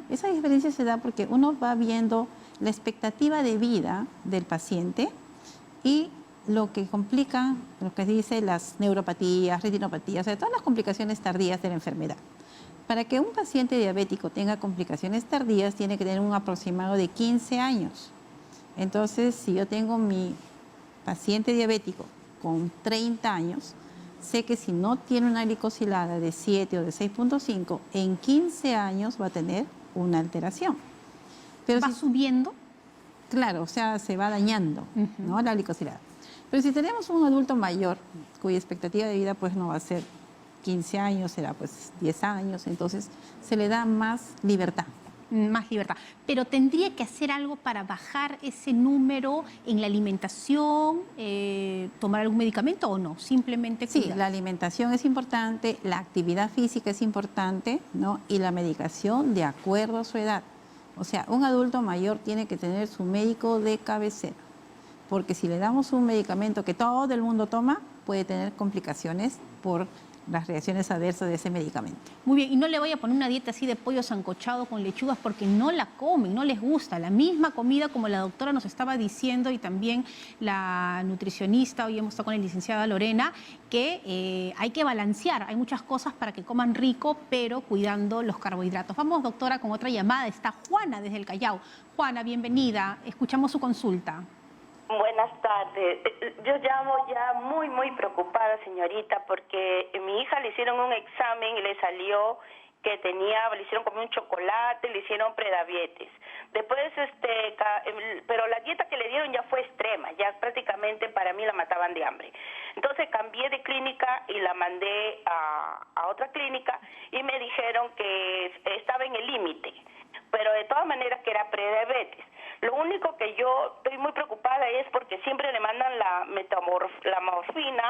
Esa diferencia se da porque uno va viendo la expectativa de vida del paciente y lo que complica, lo que dice las neuropatías, retinopatías, o sea, todas las complicaciones tardías de la enfermedad. Para que un paciente diabético tenga complicaciones tardías, tiene que tener un aproximado de 15 años. Entonces, si yo tengo mi paciente diabético con 30 años, sé que si no tiene una glicosilada de 7 o de 6.5, en 15 años va a tener una alteración. Pero ¿Va subiendo? Claro, o sea, se va dañando, ¿no? La glicosilada. Pero si tenemos un adulto mayor, cuya expectativa de vida pues no va a ser 15 años, será pues 10 años, entonces se le da más libertad. Más libertad. Pero ¿tendría que hacer algo para bajar ese número en la alimentación, tomar algún medicamento o no? Simplemente Sí, cuidar. la alimentación es importante, la actividad física es importante, ¿no? Y la medicación de acuerdo a su edad. O sea, un adulto mayor tiene que tener su médico de cabecera, porque si le damos un medicamento que todo el mundo toma, puede tener complicaciones por las reacciones adversas de ese medicamento. Muy bien, y no le voy a poner una dieta así de pollo sancochado con lechugas porque no la comen, no les gusta. La misma comida como la doctora nos estaba diciendo y también la nutricionista, hoy hemos estado con la licenciada Lorena, que hay que balancear. Hay muchas cosas para que coman rico, pero cuidando los carbohidratos. Vamos, doctora, con otra llamada. Está Juana desde el Callao. Juana, bienvenida. Escuchamos su consulta. Buenas tardes. Yo llamo ya muy preocupada, señorita, porque mi hija le hicieron un examen y le salió que le hicieron comer un chocolate, le hicieron prediabetes. Después, pero la dieta que le dieron ya fue extrema, ya prácticamente para mí la mataban de hambre. Entonces cambié de clínica y la mandé a otra clínica y me dijeron que estaba en el límite, pero de todas maneras que era prediabetes. Lo único que yo estoy muy preocupada es porque siempre le mandan la morfina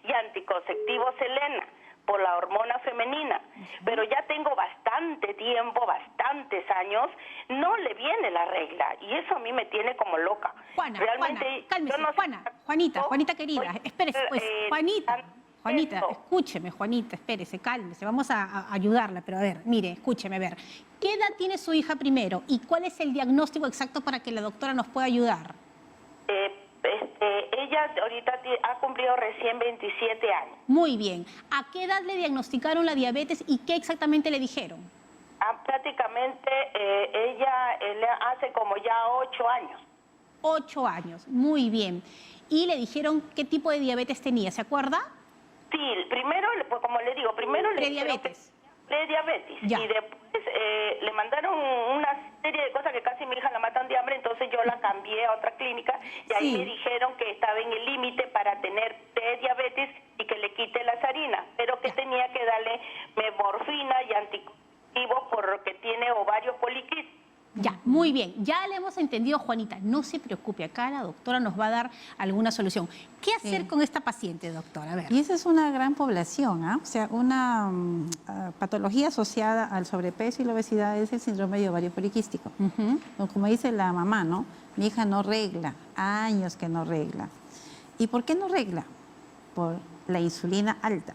y anticonceptivo Selena por la hormona femenina, pero ya tengo bastante tiempo, bastantes años, no le viene la regla y eso a mí me tiene como loca. Juana, realmente, cálmese, yo no sé, Juanita querida, espérese, pues, Juanita, escúcheme, Juanita, espérese, cálmese, vamos a ayudarla, pero a ver, mire, escúcheme, a ver, ¿qué edad tiene su hija primero y cuál es el diagnóstico exacto para que la doctora nos pueda ayudar? Ella ahorita ha cumplido recién 27 años. Muy bien, ¿a qué edad le diagnosticaron la diabetes y qué exactamente le dijeron? Prácticamente ella hace como ya 8 años. 8 años, muy bien. ¿Y le dijeron qué tipo de diabetes tenía, se acuerda? Sí, primero, pues como le digo, primero le Prediabetes. Prediabetes. Ya. Y después le mandaron una serie de cosas que casi mi hija la matan de hambre, entonces yo la cambié a otra clínica y ahí me dijeron que estaba en el límite para tener prediabetes y que le quite las harinas, pero que tenía que darle morfina y anticonceptivos porque tiene ovario poliquístico. Ya, muy bien. Ya le hemos entendido, Juanita. No se preocupe, acá la doctora nos va a dar alguna solución. ¿Qué hacer con esta paciente, doctora? A ver. Y esa es una gran población, ¿ah? O sea, una patología asociada al sobrepeso y la obesidad es el síndrome de ovario poliquístico. Como dice la mamá, ¿no? Mi hija no regla, años que no regla. ¿Y por qué no regla? Por la insulina alta.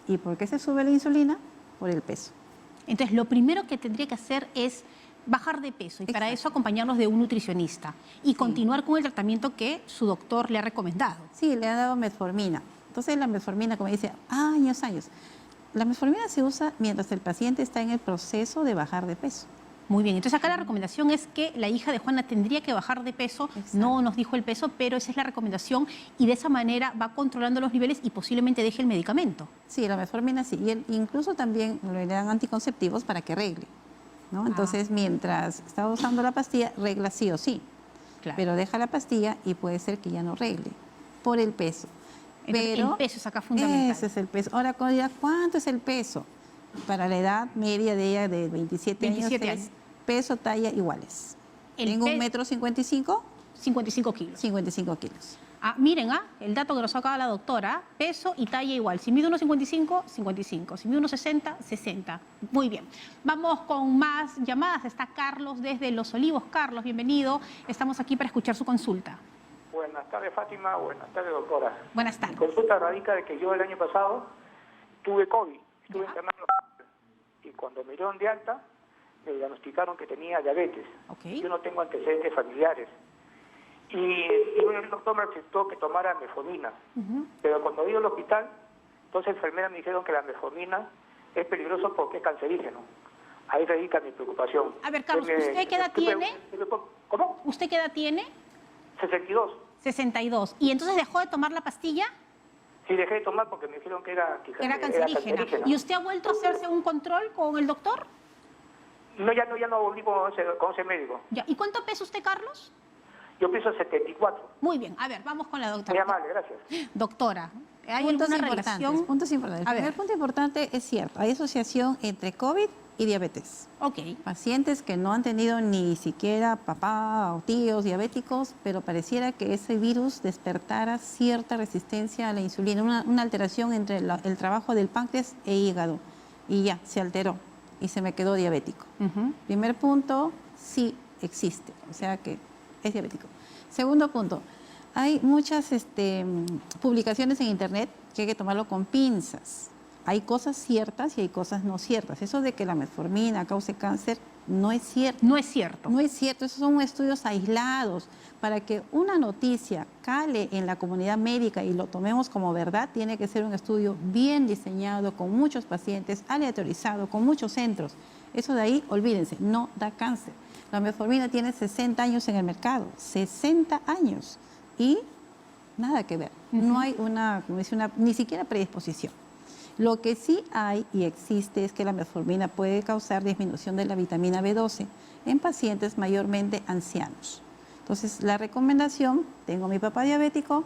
¿Y por qué se sube la insulina? Por el peso. Entonces, lo primero que tendría que hacer es bajar de peso y para eso acompañarnos de un nutricionista y continuar con el tratamiento que su doctor le ha recomendado. Sí, le ha dado metformina. Entonces la metformina, como dice, años. La metformina se usa mientras el paciente está en el proceso de bajar de peso. Muy bien, entonces acá la recomendación es que la hija de Juana tendría que bajar de peso, no nos dijo el peso, pero esa es la recomendación y de esa manera va controlando los niveles y posiblemente deje el medicamento. Sí, la metformina sí, y incluso también le dan anticonceptivos para que regle, ¿no? Entonces, mientras está usando la pastilla, regla sí o sí, pero deja la pastilla y puede ser que ya no regle por el peso. Entonces, pero el peso es acá fundamental. Ese es el peso. Ahora, ¿cuánto es el peso? Para la edad media de ella de 27 años, 27 es años. peso, talla iguales. El Tengo pe- 1,55 m, 55 kilos. 55 kilos. Miren, el dato que nos acaba la doctora, peso y talla igual. Si mide 1,55, 55. Si mide 1,60, 60. Muy bien. Vamos con más llamadas. Está Carlos desde Los Olivos. Carlos, bienvenido. Estamos aquí para escuchar su consulta. Buenas tardes, Fátima. Buenas tardes, doctora. Buenas Mi tardes. consulta radica de que yo el año pasado tuve COVID. Estuve Ya. internado y cuando me dieron de alta me diagnosticaron que tenía diabetes. Ok. Yo no tengo antecedentes familiares. Y el doctor me recetó que tomara metformina. Pero cuando he ido al hospital, entonces enfermeras me dijeron que la metformina es peligroso porque es cancerígeno. Ahí radica mi preocupación. A ver, Carlos, Entonces, ¿usted qué edad tiene? ¿Cómo? ¿Usted qué edad tiene? 62. 62. ¿Y entonces dejó de tomar la pastilla? Sí, dejé de tomar porque me dijeron que era Cancerígena. ¿Y usted ha vuelto a hacerse un control con el doctor? No, ya no volví con ese médico. Ya. ¿Y cuánto pesa usted, Carlos? Yo pienso 74. Muy bien. A ver, vamos con la Muy doctora. amable, gracias. Doctora, ¿hay Puntos alguna importantes. relación? Puntos importantes. A El ver. primer punto importante es cierto. Hay asociación entre COVID y diabetes. Ok. Pacientes que no han tenido ni siquiera papá o tíos diabéticos, pero pareciera que ese virus despertara cierta resistencia a la insulina, una alteración entre el trabajo del páncreas e hígado. Y ya, se alteró y se me quedó diabético. Primer punto, sí existe, o sea que es diabético. Segundo punto, hay muchas publicaciones en internet que hay que tomarlo con pinzas. Hay cosas ciertas y hay cosas no ciertas. Eso de que la metformina cause cáncer no es cierto. No es cierto. No es cierto, esos son estudios aislados. Para que una noticia cale en la comunidad médica y lo tomemos como verdad, tiene que ser un estudio bien diseñado, con muchos pacientes, aleatorizado, con muchos centros. Eso de ahí, olvídense, no da cáncer. La metformina tiene 60 años en el mercado, 60 años. Y nada que ver. No hay ni siquiera predisposición. Lo que sí hay y existe es que la metformina puede causar disminución de la vitamina B12 en pacientes mayormente ancianos. Entonces, la recomendación, tengo a mi papá diabético,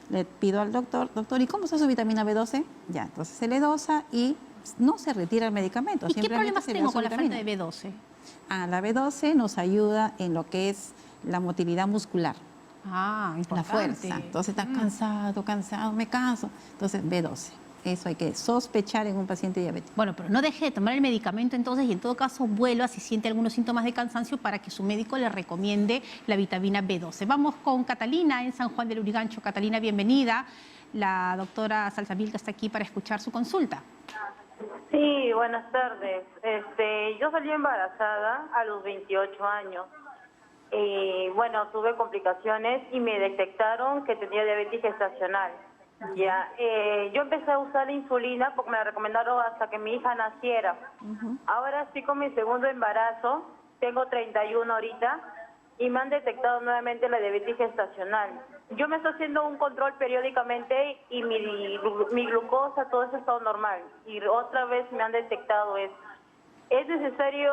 le pido al doctor, ¿y cómo está su vitamina B12? Ya, entonces se le dosa y no se retira el medicamento. ¿Y qué simplemente problemas se le tengo da su con la falta vitamina. de B12? La B12 nos ayuda en lo que es la motilidad muscular, la Importante. fuerza. Entonces, está cansado, me canso. Entonces, B12. Eso hay que sospechar en un paciente diabético. Bueno, pero no deje de tomar el medicamento entonces y en todo caso vuelva si siente algunos síntomas de cansancio para que su médico le recomiende la vitamina B12. Vamos con Catalina en San Juan del Urigancho. Catalina, bienvenida. La doctora Salsamil que está aquí para escuchar su consulta. Sí, buenas tardes. Yo salí embarazada a los 28 años. Y bueno, tuve complicaciones y me detectaron que tenía diabetes gestacional. Ya, yo empecé a usar la insulina porque me la recomendaron hasta que mi hija naciera. Ahora estoy con mi segundo embarazo, tengo 31 ahorita y me han detectado nuevamente la diabetes gestacional. Yo me estoy haciendo un control periódicamente y mi glucosa, todo eso ha estado normal. Y otra vez me han detectado eso. ¿Es necesario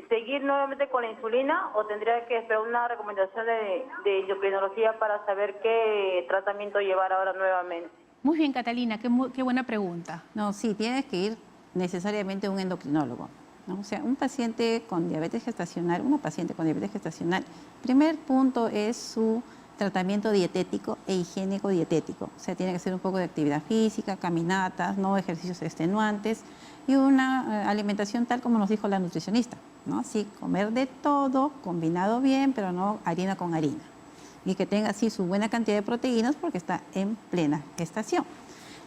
seguir nuevamente con la insulina o tendría que esperar una recomendación de endocrinología para saber qué tratamiento llevar ahora nuevamente? Muy bien, Catalina, qué buena pregunta. No, sí, tienes que ir necesariamente a un endocrinólogo, ¿no? O sea, un paciente con diabetes gestacional, una paciente con diabetes gestacional, primer punto es su tratamiento dietético e higiénico dietético. O sea, tiene que ser un poco de actividad física, caminatas, no ejercicios extenuantes y una alimentación tal como nos dijo la nutricionista, ¿no? Sí, comer de todo, combinado bien, pero no harina con harina. Y que tenga así su buena cantidad de proteínas porque está en plena gestación.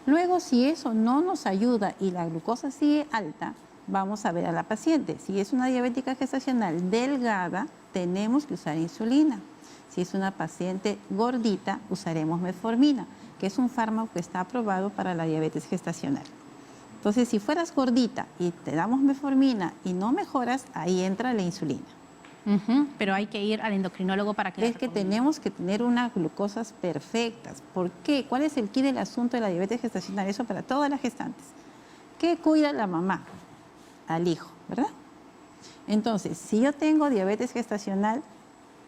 Luego, si eso no nos ayuda y la glucosa sigue alta, vamos a ver a la paciente. Si es una diabética gestacional delgada, tenemos que usar insulina. Si es una paciente gordita, usaremos metformina, que es un fármaco que está aprobado para la diabetes gestacional. Entonces, si fueras gordita y te damos metformina y no mejoras, ahí entra la insulina. Pero hay que ir al endocrinólogo para que... Es que tenemos que tener unas glucosas perfectas. ¿Por qué? ¿Cuál es el quid del asunto de la diabetes gestacional? Eso para todas las gestantes. ¿Qué cuida la mamá? Al hijo, ¿verdad? Entonces, si yo tengo diabetes gestacional,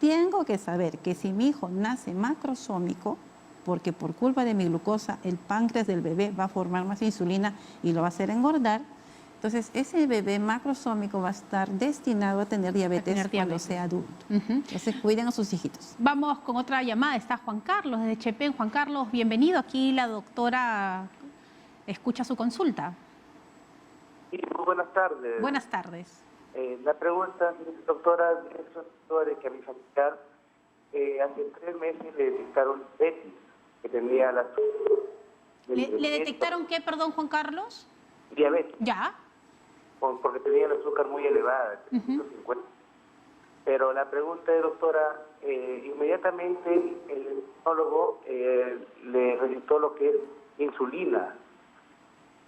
tengo que saber que si mi hijo nace macrosómico, porque por culpa de mi glucosa el páncreas del bebé va a formar más insulina y lo va a hacer engordar, Entonces, ese bebé macrosómico va a estar destinado a tener diabetes cuando sea adulto. Entonces, cuiden a sus hijitos. Vamos con otra llamada. Está Juan Carlos desde Chepén. Juan Carlos, bienvenido. Aquí la doctora escucha su consulta. Sí, muy buenas tardes. Buenas tardes. La pregunta, doctora, es que a mi familiar hace 3 meses le detectaron diabetes, que tenía la... ¿Le detectaron qué, perdón, Juan Carlos? Diabetes. ¿Ya? Porque tenía el azúcar muy elevada, 350. Pero la pregunta es, doctora, inmediatamente el endocrinólogo le recetó lo que es insulina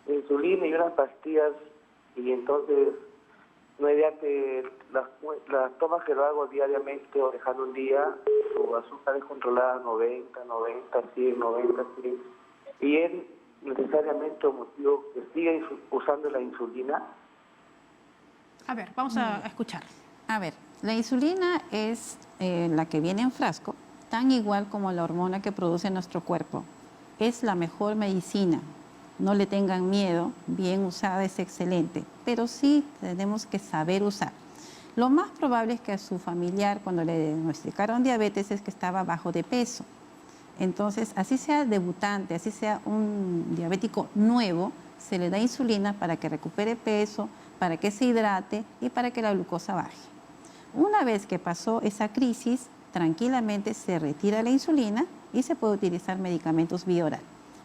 y unas pastillas, y entonces mediante las tomas que lo hago diariamente o dejando un día, su azúcar es controlada 90, 100, 90, 100, y es necesariamente un motivo que siga usando la insulina. A ver, vamos a escuchar. A ver, la insulina es la que viene en frasco, tan igual como la hormona que produce nuestro cuerpo. Es la mejor medicina. No le tengan miedo, bien usada es excelente, pero sí tenemos que saber usar. Lo más probable es que a su familiar, cuando le diagnosticaron diabetes, es que estaba bajo de peso. Entonces, así sea debutante, así sea un diabético nuevo, se le da insulina para que recupere peso, para que se hidrate y para que la glucosa baje. Una vez que pasó esa crisis, tranquilamente se retira la insulina y se puede utilizar medicamentos vía oral.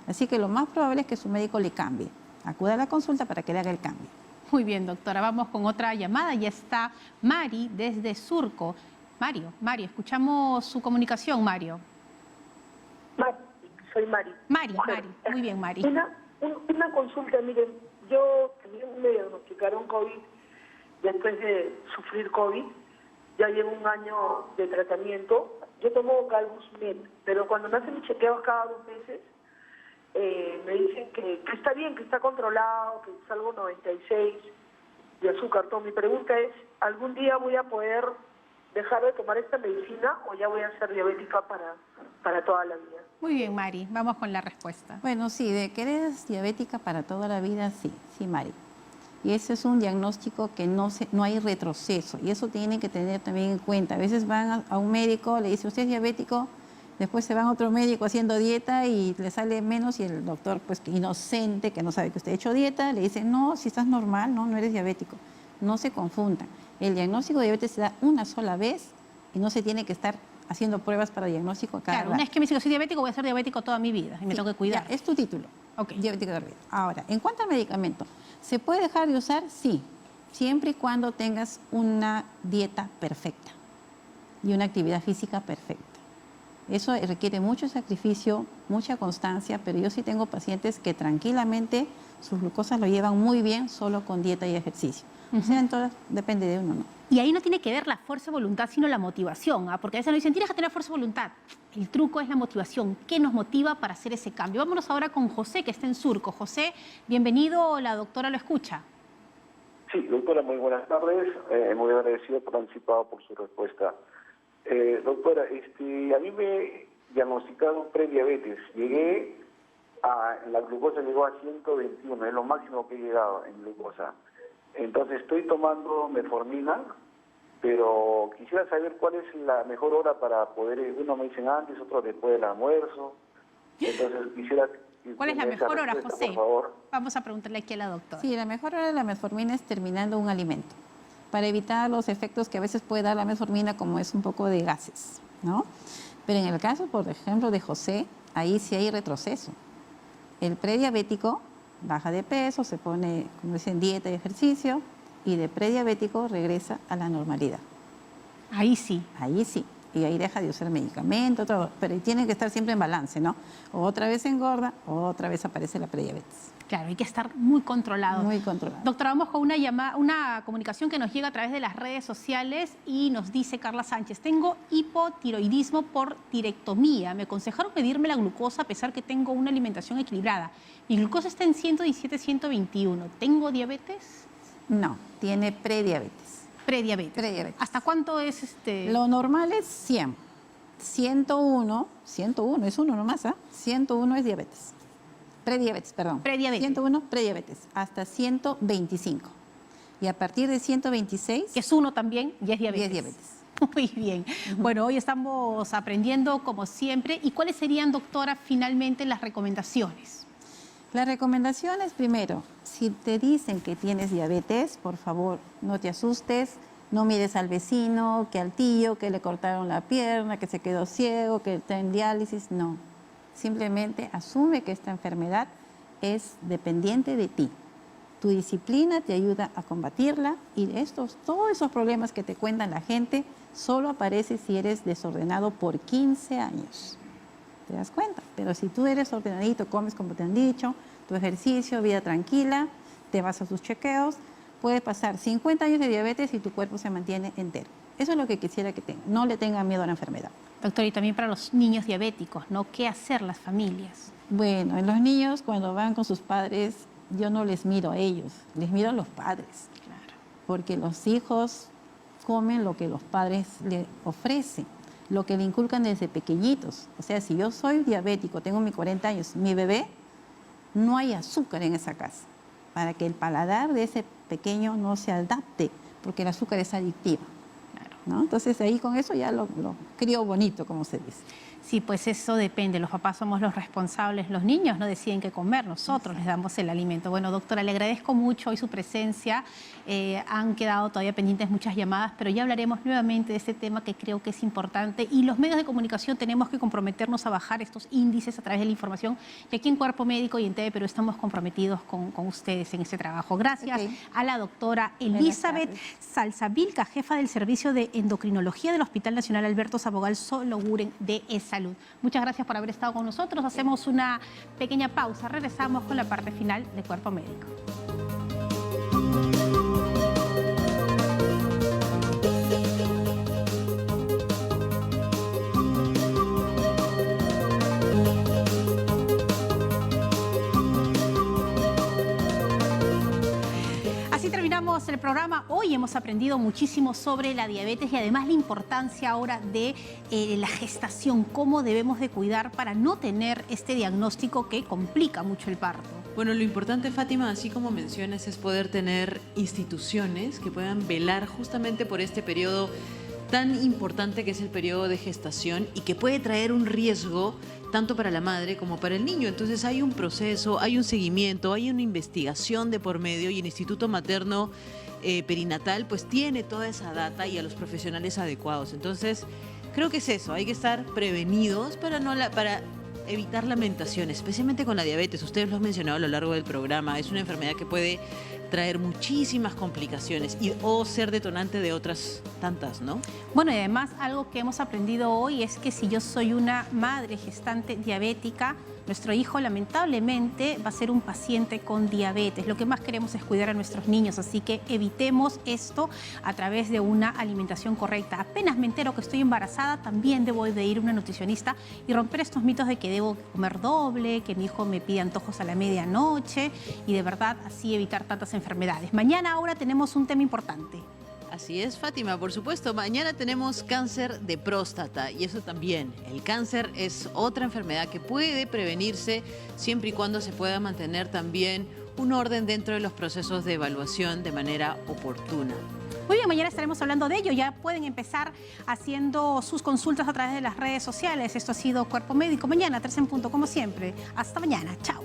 Así que lo más probable es que su médico le cambie. Acuda a la consulta para que le haga el cambio. Muy bien, doctora. Vamos con otra llamada. Ya está Mari desde Surco. Mario, escuchamos su comunicación, Mario. Soy Mari. Mari. Muy bien, Mari. Una consulta, miren, yo me diagnosticaron COVID después de sufrir COVID. Ya llevo 1 año de tratamiento. Yo tomo Calbus-Med, pero cuando me hacen mis chequeos cada 2 meses, me dicen que está bien, que está controlado, que salgo 96 de azúcar. Todo. Mi pregunta es, ¿algún día voy a poder dejar de tomar esta medicina o ya voy a ser diabética para toda la vida? Muy bien, Mari. Vamos con la respuesta. Bueno, sí, de que eres diabética para toda la vida, sí, Mari. Y ese es un diagnóstico que no hay retroceso. Y eso tienen que tener también en cuenta. A veces van a un médico, le dice, usted es diabético, después se van a otro médico haciendo dieta y le sale menos y el doctor, pues inocente, que no sabe que usted ha hecho dieta, le dice, no, si estás normal, no eres diabético. No se confundan. El diagnóstico de diabetes se da una sola vez y no se tiene que estar haciendo pruebas para diagnóstico cada Claro, rato. una vez que me dice que soy diabético, voy a ser diabético toda mi vida y me tengo que cuidar. Ya, es tu título. Ok. Diabético de la vida. Ahora, en cuanto al medicamento, ¿se puede dejar de usar? Sí, siempre y cuando tengas una dieta perfecta y una actividad física perfecta. Eso requiere mucho sacrificio, mucha constancia, pero yo sí tengo pacientes que tranquilamente sus glucosas lo llevan muy bien solo con dieta y ejercicio. O sea, entonces depende de uno, ¿no? Y ahí no tiene que ver la fuerza de voluntad, sino la motivación, ¿ah? Porque a veces nos dicen, tienes que tener fuerza de voluntad. El truco es la motivación. ¿Qué nos motiva para hacer ese cambio? Vámonos ahora con José, que está en Surco. José, bienvenido, la doctora lo escucha. Sí, doctora, muy buenas tardes. Muy agradecido por anticipado por su respuesta. Doctora, a mí me diagnosticaron prediabetes. La glucosa llegó a 121, es lo máximo que he llegado en glucosa. Entonces estoy tomando metformina, pero quisiera saber cuál es la mejor hora para poder, uno me dicen antes, otro después del almuerzo. Entonces quisiera... ¿Cuál es la mejor hora, José? Por favor. Vamos a preguntarle aquí a la doctora. Sí, la mejor hora de la metformina es terminando un alimento, para evitar los efectos que a veces puede dar la metformina, como es un poco de gases, ¿no? Pero en el caso, por ejemplo, de José, ahí sí hay retroceso. El prediabético baja de peso, se pone, como dicen, dieta y ejercicio, y de prediabético regresa a la normalidad. Ahí sí. Ahí sí. Y ahí deja de usar medicamento, todo. Pero tiene que estar siempre en balance, ¿no? Otra vez engorda, otra vez aparece la prediabetes. Claro, hay que estar muy controlado. Muy controlado. Doctora, vamos con una comunicación que nos llega a través de las redes sociales y nos dice Carla Sánchez, tengo hipotiroidismo por tirectomía. Me aconsejaron medirme la glucosa a pesar que tengo una alimentación equilibrada. Mi glucosa está en 117, 121. ¿Tengo diabetes? No, tiene prediabetes. Prediabetes. ¿Hasta cuánto es Lo normal es 100. 101 es uno nomás, ¿ah? 101 es diabetes. Prediabetes, perdón. Prediabetes. 101, prediabetes, hasta 125. Y a partir de 126... Que es 1 también, ya es diabetes. 10 diabetes. Muy bien. Bueno, hoy estamos aprendiendo como siempre. ¿Y cuáles serían, doctora, finalmente las recomendaciones? Las recomendaciones, primero, si te dicen que tienes diabetes, por favor, no te asustes, no mires al vecino, que al tío, que le cortaron la pierna, que se quedó ciego, que está en diálisis, no. Simplemente asume que esta enfermedad es dependiente de ti. Tu disciplina te ayuda a combatirla y todos esos problemas que te cuentan la gente solo aparecen si eres desordenado por 15 años. ¿Te das cuenta? Pero si tú eres ordenadito, comes como te han dicho, tu ejercicio, vida tranquila, te vas a tus chequeos, puedes pasar 50 años de diabetes y tu cuerpo se mantiene entero. Eso es lo que quisiera que tengan. No le tengan miedo a la enfermedad. Doctor, y también para los niños diabéticos, ¿no? ¿Qué hacer las familias? Bueno, en los niños cuando van con sus padres, yo no les miro a ellos, les miro a los padres. Claro. Porque los hijos comen lo que los padres le ofrecen, lo que le inculcan desde pequeñitos. O sea, si yo soy diabético, tengo mis 40 años, mi bebé, no hay azúcar en esa casa, para que el paladar de ese pequeño no se adapte, porque el azúcar es adictiva. Claro. ¿No? Entonces ahí con eso ya lo crío bonito, como se dice. Sí, pues eso depende. Los papás somos los responsables. Los niños no deciden qué comer. Nosotros les damos el alimento. Bueno, doctora, le agradezco mucho hoy su presencia. Han quedado todavía pendientes muchas llamadas, pero ya hablaremos nuevamente de este tema que creo que es importante. Y los medios de comunicación tenemos que comprometernos a bajar estos índices a través de la información. Y aquí en Cuerpo Médico y en TV Perú estamos comprometidos con ustedes en ese trabajo. Gracias a la doctora Elizabeth Salzavilca, jefa del Servicio de Endocrinología del Hospital Nacional Alberto Sabogal Sologuren de Salud. Muchas gracias por haber estado con nosotros. Hacemos una pequeña pausa. Regresamos con la parte final de Cuerpo Médico. Terminamos el programa. Hoy hemos aprendido muchísimo sobre la diabetes y además la importancia ahora de la gestación, cómo debemos de cuidar para no tener este diagnóstico que complica mucho el parto. Bueno, lo importante, Fátima, así como mencionas, es poder tener instituciones que puedan velar justamente por este periodo tan importante que es el periodo de gestación y que puede traer un riesgo tanto para la madre como para el niño. Entonces hay un proceso, hay un seguimiento, hay una investigación de por medio y el Instituto Materno Perinatal pues tiene toda esa data y a los profesionales adecuados. Entonces creo que es eso, hay que estar prevenidos para evitar lamentaciones, especialmente con la diabetes. Ustedes lo han mencionado a lo largo del programa, es una enfermedad que puede traer muchísimas complicaciones o ser detonante de otras tantas, ¿no? Bueno, y además algo que hemos aprendido hoy es que si yo soy una madre gestante diabética, nuestro hijo lamentablemente va a ser un paciente con diabetes. Lo que más queremos es cuidar a nuestros niños, así que evitemos esto a través de una alimentación correcta. Apenas me entero que estoy embarazada, también debo de ir a una nutricionista y romper estos mitos de que debo comer doble, que mi hijo me pide antojos a la medianoche y de verdad así evitar tantas enfermedades. Mañana ahora tenemos un tema importante. Así es, Fátima, por supuesto. Mañana tenemos cáncer de próstata y eso también. El cáncer es otra enfermedad que puede prevenirse siempre y cuando se pueda mantener también un orden dentro de los procesos de evaluación de manera oportuna. Muy bien, mañana estaremos hablando de ello. Ya pueden empezar haciendo sus consultas a través de las redes sociales. Esto ha sido Cuerpo Médico. Mañana, 3 en punto, como siempre. Hasta mañana. Chao.